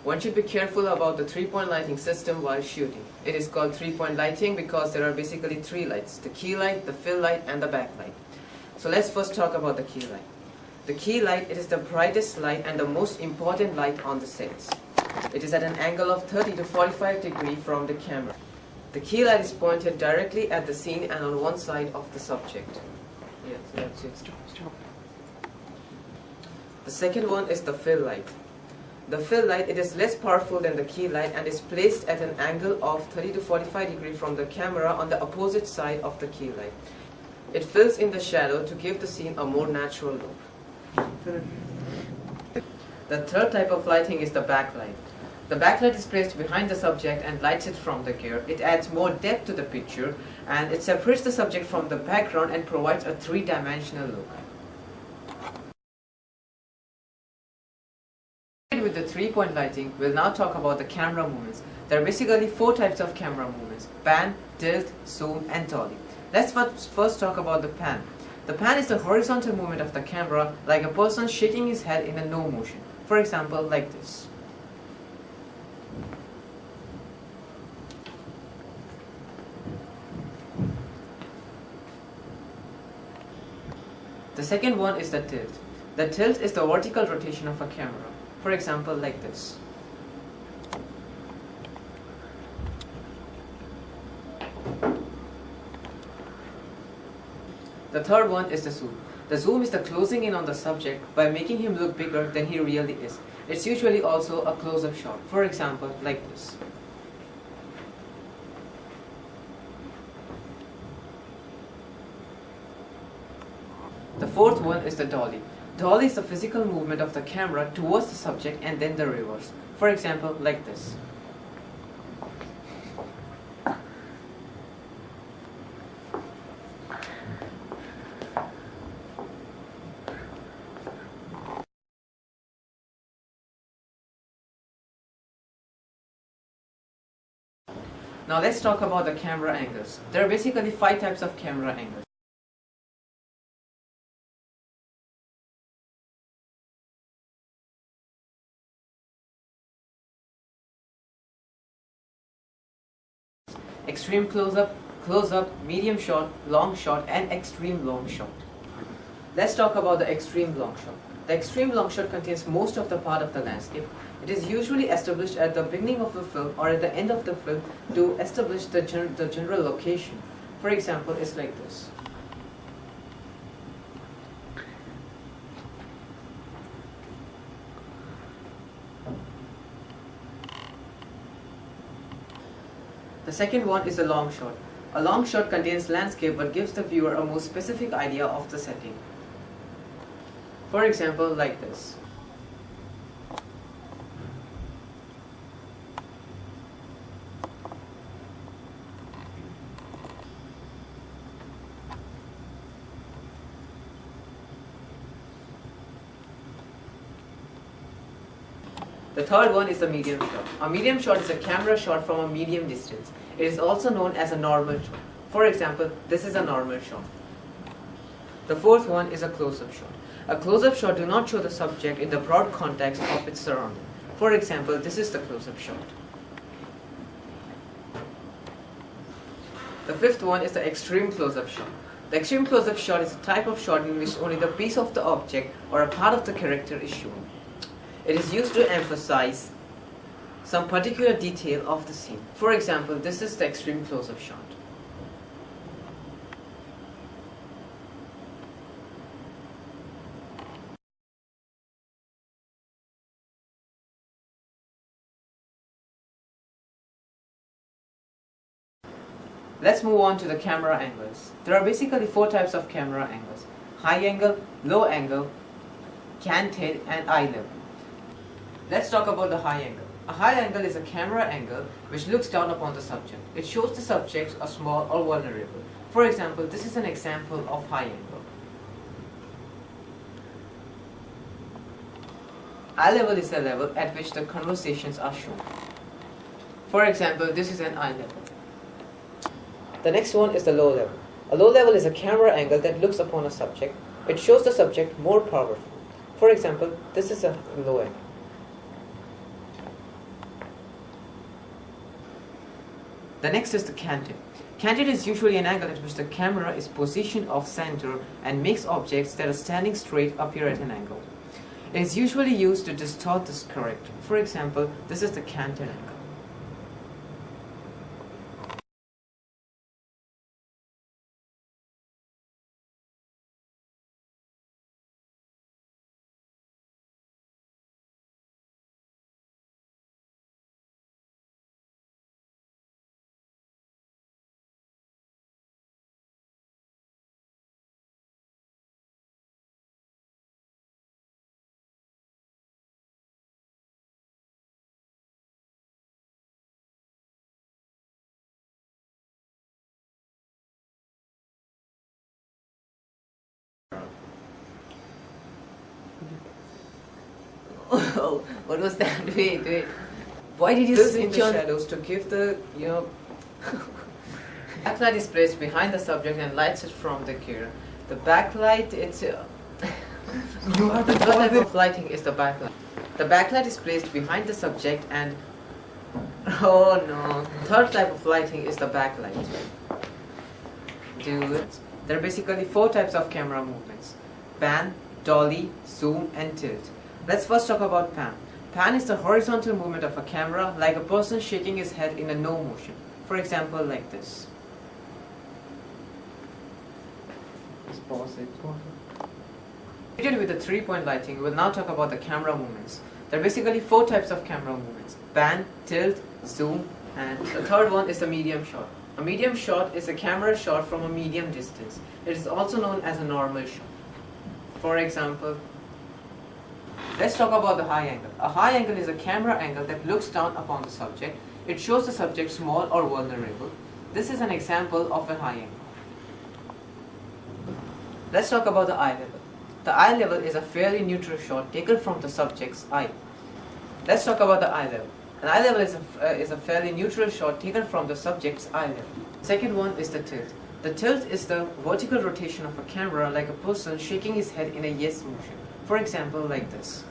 One should be careful about the three-point lighting system while shooting. It is called three-point lighting because there are basically three lights: the key light, the fill light, and the backlight. So let's first talk about the key light. The key light, it is the brightest light and the most important light on the sets. It is at an angle of 30 to 45 degrees from the camera. The key light is pointed directly at the scene and on one side of the subject. Yes, that's it. Stop. The second one is the fill light. The fill light, it is less powerful than the key light and is placed at an angle of 30 to 45 degrees from the camera on the opposite side of the key light. It fills in the shadow to give the scene a more natural look. The third type of lighting is the backlight. The backlight is placed behind the subject and lights it from the gear. It adds more depth to the picture and it separates the subject from the background and provides a three-dimensional look. With the three-point lighting, we'll now talk about the camera movements. There are basically four types of camera movements: pan, tilt, zoom, and dolly. Let's first talk about the pan. The pan is the horizontal movement of the camera, like a person shaking his head in a no motion. For example, like this. The second one is the tilt. The tilt is the vertical rotation of a camera. For example, like this. The third one is the zoom. The zoom is the closing in on the subject by making him look bigger than he really is. It's usually also a close-up shot. For example, like this. The fourth one is the dolly. Dolly is the physical movement of the camera towards the subject and then the reverse. For example, like this. Now let's talk about the camera angles. There are basically 5 types of camera angles. Extreme close-up, medium shot, long shot, and extreme long shot. Let's talk about the extreme long shot. The extreme long shot contains most of the part of the landscape. It is usually established at the beginning of the film or at the end of the film to establish the general location. For example, it's like this. The second one is a long shot. A long shot contains landscape but gives the viewer a more specific idea of the setting. For example, like this. The third one is a medium shot. A medium shot is a camera shot from a medium distance. It is also known as a normal shot. For example, this is a normal shot. The fourth one is a close-up shot. A close-up shot does not show the subject in the broad context of its surrounding. For example, this is the close-up shot. The fifth one is the extreme close-up shot. The extreme close-up shot is a type of shot in which only the piece of the object or a part of the character is shown. It is used to emphasize some particular detail of the scene. For example, this is the extreme close-up shot. Let's move on to the camera angles. There are basically 4 types of camera angles: high angle, low angle, canted, and eye level. Let's talk about the high angle. A high angle is a camera angle which looks down upon the subject. It shows the subject as small or vulnerable. For example, this is an example of high angle. Eye level is the level at which the conversations are shown. For example, this is an eye level. The next one is the low level. A low level is a camera angle that looks upon a subject. It shows the subject more powerful. For example, this is a low angle. The next is the canted. Canted is usually an angle at which the camera is positioned off center and makes objects that are standing straight appear at an angle. It is usually used to distort the character. For example, this is the canted angle. Oh, what was that? Wait. Why did you This in switch the on? shadows to give the, backlight is placed behind the subject and lights it from the camera. The backlight, it's You are the the third type father. of lighting is the backlight. The backlight is placed behind the subject and oh no. Third type of lighting is the backlight. There are basically 4 types of camera movements: pan, dolly, zoom, and tilt. Let's first talk about pan. Pan is the horizontal movement of a camera, like a person shaking his head in a no motion. For example, like this. Just pause it. With the 3-point lighting, we'll now talk about the camera movements. There are basically 4 types of camera movements: pan, tilt, zoom, and the third one is the medium shot. A medium shot is a camera shot from a medium distance. It is also known as a normal shot. For example, let's talk about the high angle. A high angle is a camera angle that looks down upon the subject. It shows the subject small or vulnerable. This is an example of a high angle. Let's talk about the eye level. The eye level is a fairly neutral shot taken from the subject's eye. Let's talk about the eye level. An eye level is a fairly neutral shot taken from the subject's eye level. Second one is the tilt. The tilt is the vertical rotation of a camera, like a person shaking his head in a yes motion. For example, like this.